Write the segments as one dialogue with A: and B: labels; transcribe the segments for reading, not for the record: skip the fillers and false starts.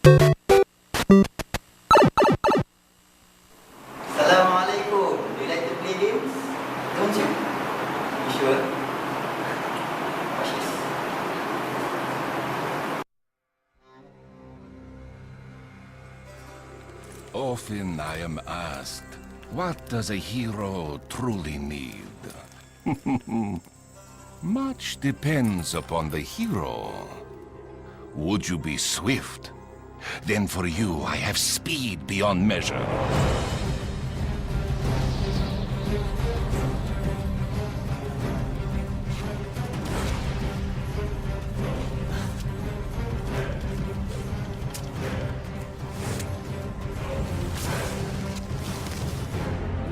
A: Assalamualaikum. Do you like to play games? Don't you? You sure? Watch this.
B: Often I am asked, what does a hero truly need? Much depends upon the hero. Would you be swift? Then for you I have speed beyond measure.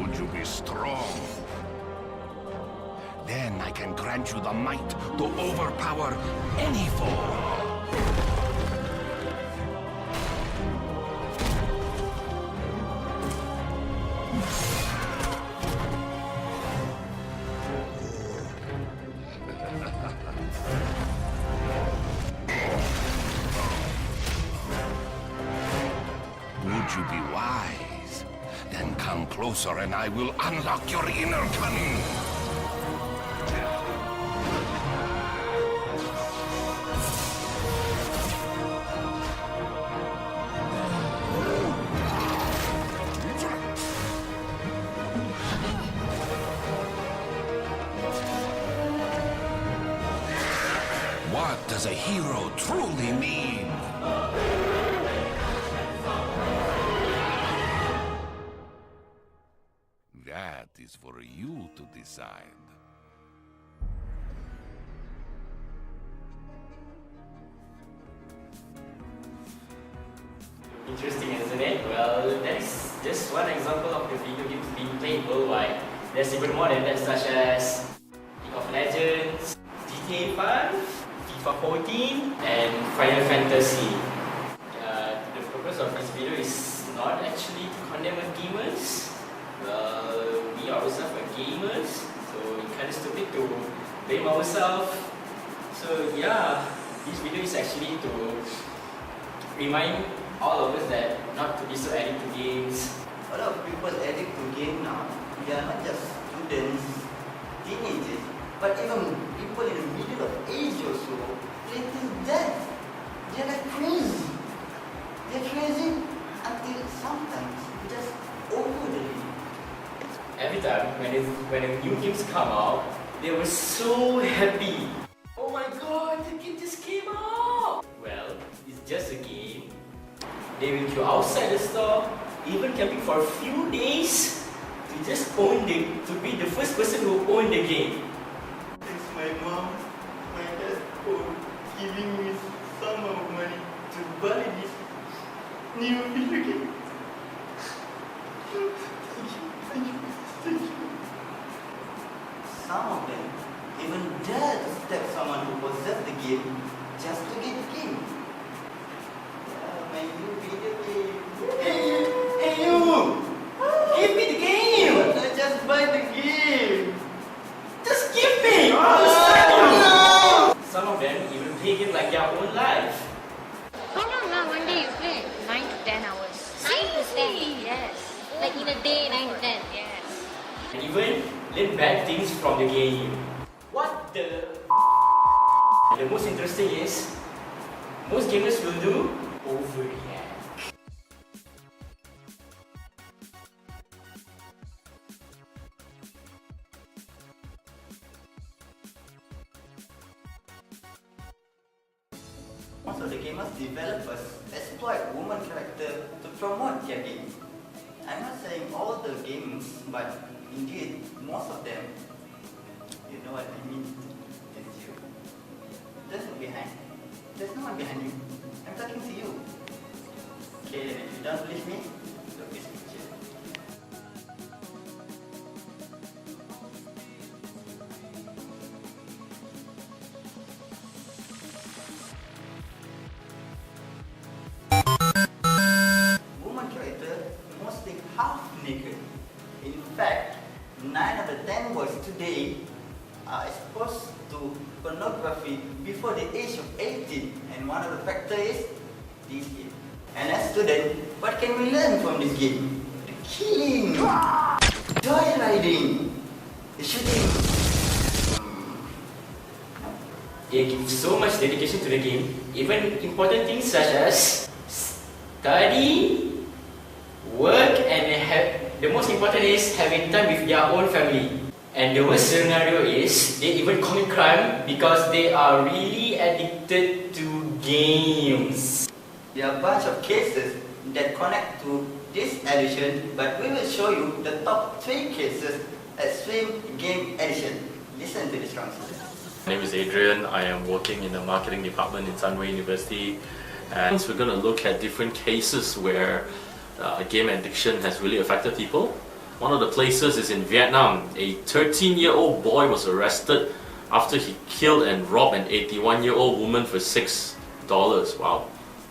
B: Would you be strong? Then I can grant you the might to overpower any foe. Would you be wise? Then come closer and I will unlock your inner cunning. What does a hero truly mean? That is for you to decide.
C: Interesting, isn't it? Well, that is just one example of the video games being played worldwide. There's even more than that, such as League of Legends, GTA 5, FIFA 14, and Final Fantasy. The purpose of this video is not actually to condemn gamers. Well, we ourselves are gamers, so it's kind of stupid to blame ourselves. So yeah, this video is actually to remind all of us that not to be so addicted to games.
A: A lot of people addict to game now. They are not just students, teenagers, but even people in the middle of age also play till death. They are like crazy. They are crazy until sometimes just over the limit.
C: Every time when the new games come out, they were so happy. Oh my god, the game just came out! Well, it's just a game. They will queue outside the store, even camping for a few days to just to be the first person who owned the game.
A: Thanks my mom, my dad for giving me some of money to buy this new video game. Thank you. Some of them even dare to stab someone who possessed the game just to get the game. My new video game. Hey you! Give me the game! I just buy the game.
C: Just give me!
A: No!
C: Some of them even play game like their own life.
D: How long now? One day you play? 9 to 10 hours. 9 to 10? Yes. Like in a day, 9 to 10? Yes.
C: And even learn bad things from the game. What the? The most interesting is, most gamers will do overreact.
A: Most of the gamers developers exploit woman character to promote their game. I'm not saying all the games, but indeed most of them. You know what I mean? Don't you? There's no behind. There's no one behind you. I'm talking to you. Okay, then if you don't believe me, look this picture. Woman character mostly half naked. In fact, 9 out of 10 boys today are exposed to pornography before the age of 18, and one of the factors is this game. student, what can we learn from this game? The killing, joyriding, the shooting.
C: They give so much dedication to the game, even important things such as study, work, and the most important is having time with their own family. And the worst scenario is they even commit crime because they are really addicted to games.
A: There are a bunch of cases that connect to this addiction, but we will show you the top 3 cases extreme game addiction. Listen to this translation.
E: My name is Adrian. I am working in the marketing department in Sunway University, and we're going to look at different cases where game addiction has really affected people. One of the places is in Vietnam. A 13-year-old boy was arrested after he killed and robbed an 81-year-old woman for $6. Wow.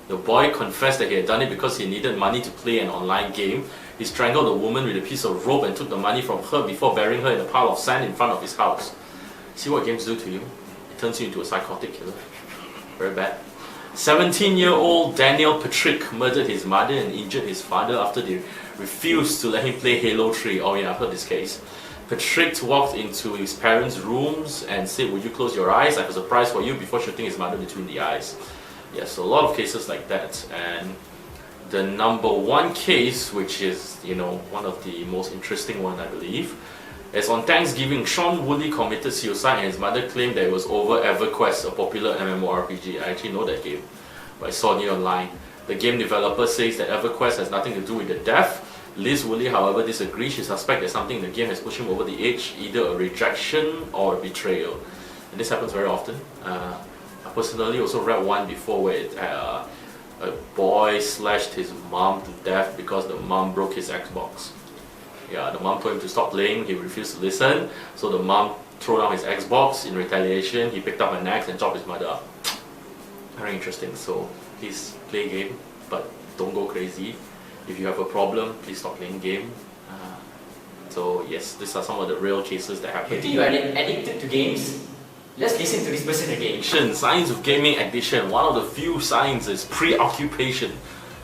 E: The boy confessed that he had done it because he needed money to play an online game. He strangled the woman with a piece of rope and took the money from her before burying her in a pile of sand in front of his house. See what games do to you? It turns you into a psychotic killer. Very bad. 17-year-old Daniel Patrick murdered his mother and injured his father after they refused to let him play Halo 3. Oh yeah, I've heard this case. Patrick walked into his parents' rooms and said, "Would you close your eyes? I have a surprise for you," before shooting his mother between the eyes. Yeah, so a lot of cases like that. And the number one case, which is, one of the most interesting one, I believe, is on Thanksgiving. Sean Woolley committed suicide and his mother claimed that it was over EverQuest, a popular MMORPG. I actually know that game, but I saw it online. The game developer says that EverQuest has nothing to do with the death. Liz Woolley, however, disagrees. She suspects that something in the game has pushed him over the edge, either a rejection or a betrayal. And this happens very often. I personally also read one before where a boy slashed his mom to death because the mom broke his Xbox. Yeah, the mom told him to stop playing, he refused to listen, so the mom threw down his Xbox. In retaliation, he picked up an axe and chopped his mother up. Very interesting. So please play a game, but don't go crazy. If you have a problem, please stop playing game. So yes, these are some of the real cases that happen.
C: You think you are addicted to games? Let's listen to this person again.
E: Signs of gaming addiction. One of the few signs is preoccupation.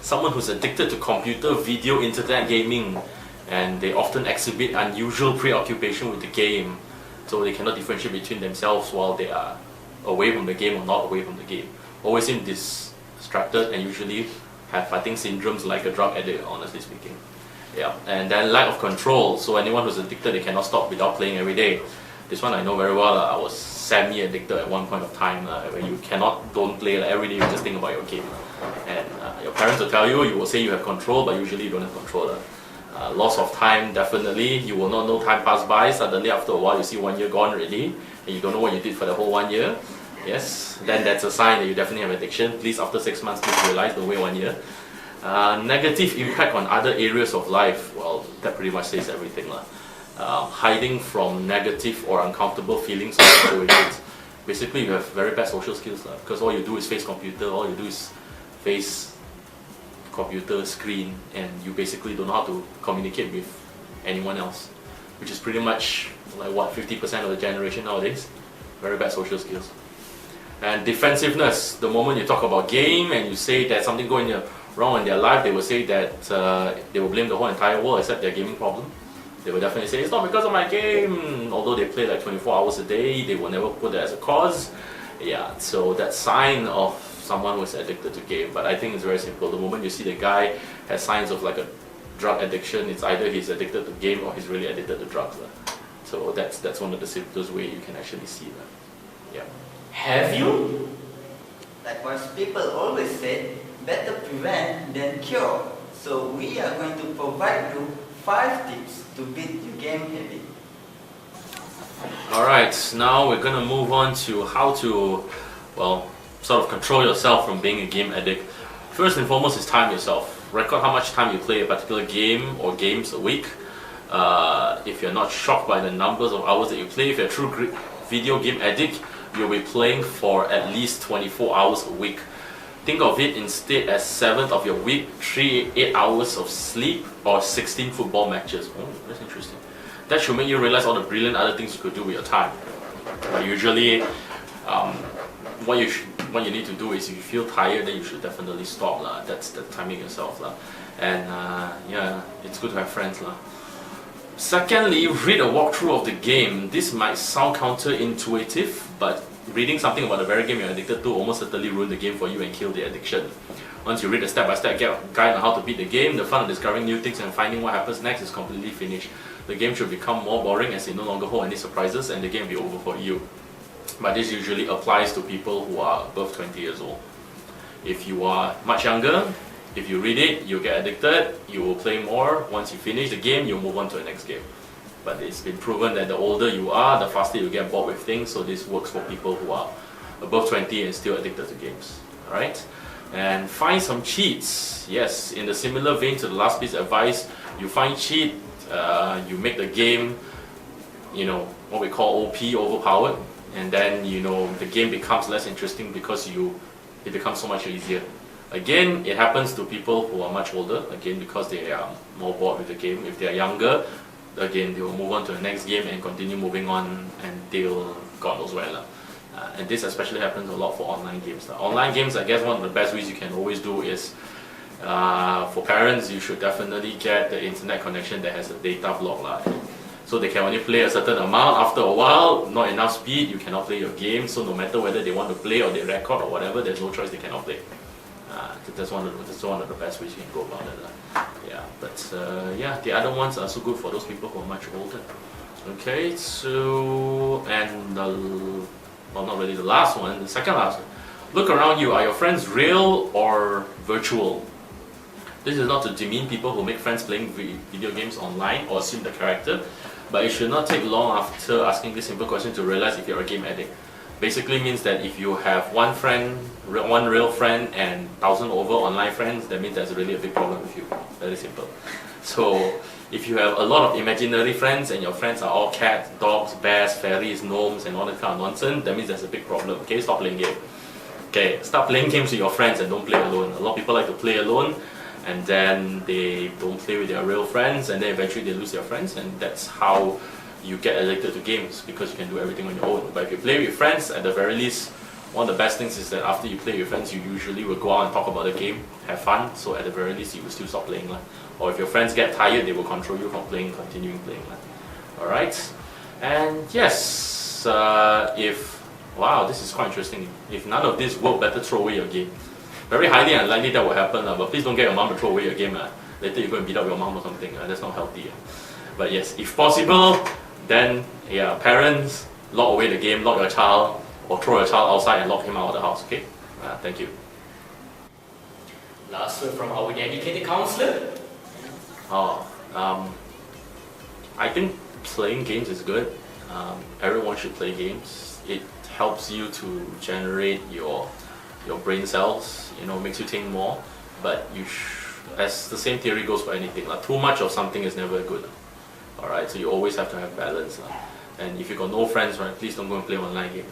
E: Someone who's addicted to computer, video, internet gaming, and they often exhibit unusual preoccupation with the game, so they cannot differentiate between themselves while they are away from the game or not away from the game. Always seem distracted and usually have fighting syndromes like a drug addict, honestly speaking. Yeah, and then lack of control. So anyone who's addicted, they cannot stop without playing every day. This one I know very well. I was semi-addicted at one point of time, where you don't play every day, you just think about your game. And your parents will tell you, you will say you have control, but usually you don't have control. Loss of time, definitely. You will not know time pass by. Suddenly after a while you see 1 year gone already and you don't know what you did for the whole 1 year. Yes, then that's a sign that you definitely have addiction. Please, after 6 months, please realize, don't wait 1 year. Negative impact on other areas of life. Well, that pretty much says everything. Hiding from negative or uncomfortable feelings with it. Basically you have very bad social skills, because all you do is face computer, all you do is face computer screen, and you basically don't know how to communicate with anyone else, which is pretty much like 50% of the generation nowadays. Very bad social skills. And defensiveness. The moment you talk about game and you say that something going wrong in their life, they will say that they will blame the whole entire world except their gaming problem. They will definitely say, it's not because of my game. Although they play like 24 hours a day, they will never put it as a cause. Yeah, so that's sign of someone who's addicted to game. But I think it's very simple. The moment you see the guy has signs of like a drug addiction, it's either he's addicted to game or he's really addicted to drugs. So that's one of the simplest way you can actually see that. Yeah.
C: Have you?
A: Like what people always say, better prevent than cure. So we are going to provide you 5 tips to beat your game habit.
E: Alright, now we're going to move on to how to, sort of control yourself from being a game addict. First and foremost is time yourself. Record how much time you play a particular game or games a week. If you're not shocked by the numbers of hours that you play, if you're a true video game addict, you'll be playing for at least 24 hours a week. Think of it instead as 7th of your week, 8 hours of sleep, or 16 football matches. Oh, that's interesting. That should make you realize all the brilliant other things you could do with your time. But usually, what you what you need to do is if you feel tired, then you should definitely stop lah. That's the timing yourself lah. And yeah, it's good to have friends lah. Secondly, read a walkthrough of the game. This might sound counterintuitive, but reading something about the very game you're addicted to almost certainly ruin the game for you and kill the addiction. Once you read a step-by-step guide on how to beat the game, the fun of discovering new things and finding what happens next is completely finished. The game should become more boring as it no longer hold any surprises and the game will be over for you. But this usually applies to people who are above 20 years old. If you are much younger, if you read it, you'll get addicted, you will play more. Once you finish the game, you'll move on to the next game. But it's been proven that the older you are, the faster you get bored with things, so this works for people who are above 20 and still addicted to games. Alright? And find some cheats. Yes, in the similar vein to the last piece of advice, you find cheat, you make the game, you know, what we call OP, overpowered, and then, you know, the game becomes less interesting because it becomes so much easier. Again, it happens to people who are much older, again, because they are more bored with the game. If they are younger, again, they will move on to the next game and continue moving on until God knows where. And this especially happens a lot for online games. Online games, I guess one of the best ways you can always do is, for parents, you should definitely get the internet connection that has a data block. So they can only play a certain amount. After a while, not enough speed, you cannot play your game. So no matter whether they want to play or they record or whatever, there's no choice, they cannot play. That's one of the best ways you can go about it. Yeah, but yeah, the other ones are so good for those people who are much older. Okay, so, and well, not really the last one, the second last one. Look around you, are your friends real or virtual? This is not to demean people who make friends playing video games online or assume the character, but it should not take long after asking this simple question to realize if you're a game addict. Basically means that if you have one real friend and 1,000 over online friends, that means there's really a big problem with you. Very simple. So if you have a lot of imaginary friends and your friends are all cats, dogs, bears, fairies, gnomes and all that kind of nonsense, that means there's a big problem. Okay, stop playing games. Okay, start playing games with your friends and don't play alone. A lot of people like to play alone and then they don't play with their real friends and then eventually they lose their friends, and that's how you get addicted to games, because you can do everything on your own. But if you play with friends, at the very least, one of the best things is that after you play with friends, you usually will go out and talk about the game, have fun, so at the very least you will still stop playing. Or if your friends get tired, they will control you from continuing playing. Alright? And yes, wow, this is quite interesting. If none of this work, better throw away your game. Very highly unlikely that will happen, but please don't get your mom to throw away your game. Later you go and beat up your mom or something. That's not healthy. But yes, if possible, then yeah, parents, lock away the game, lock your child, or throw your child outside and lock him out of the house. Okay? Thank you.
C: Last word from our dedicated counselor.
E: I think playing games is good. Everyone should play games. It helps you to generate your brain cells, you know, makes you think more. But as the same theory goes for anything, too much of something is never good. Alright, so you always have to have balance. And if you got no friends, right, please don't go and play online games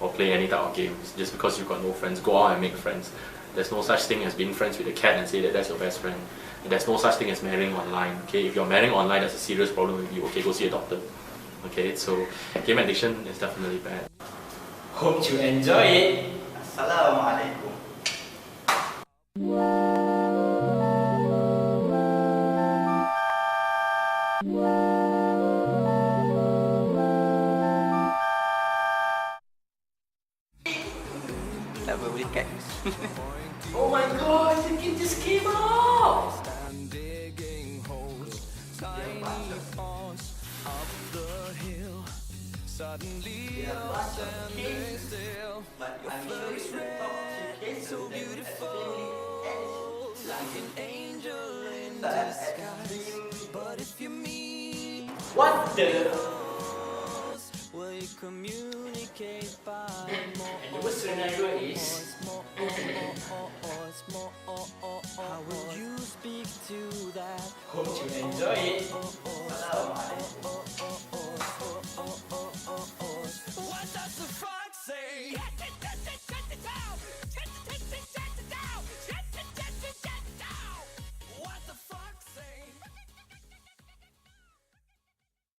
E: or play any type of games. Just because you got no friends, go out and make friends. There's no such thing as being friends with a cat and say that that's your best friend. And there's no such thing as marrying online. Okay, if you're marrying online, that's a serious problem with you. Okay, go see a doctor. Okay, so game addiction is definitely bad.
C: Hope you enjoy it.
A: Assalamualaikum.
C: Oh my god, the game just came out!
A: But I'm sure it's the top 3 cases so beautiful, like an angel in the sky. But if you meet,
C: What the?
A: will you communicate by
C: And the worst scenario is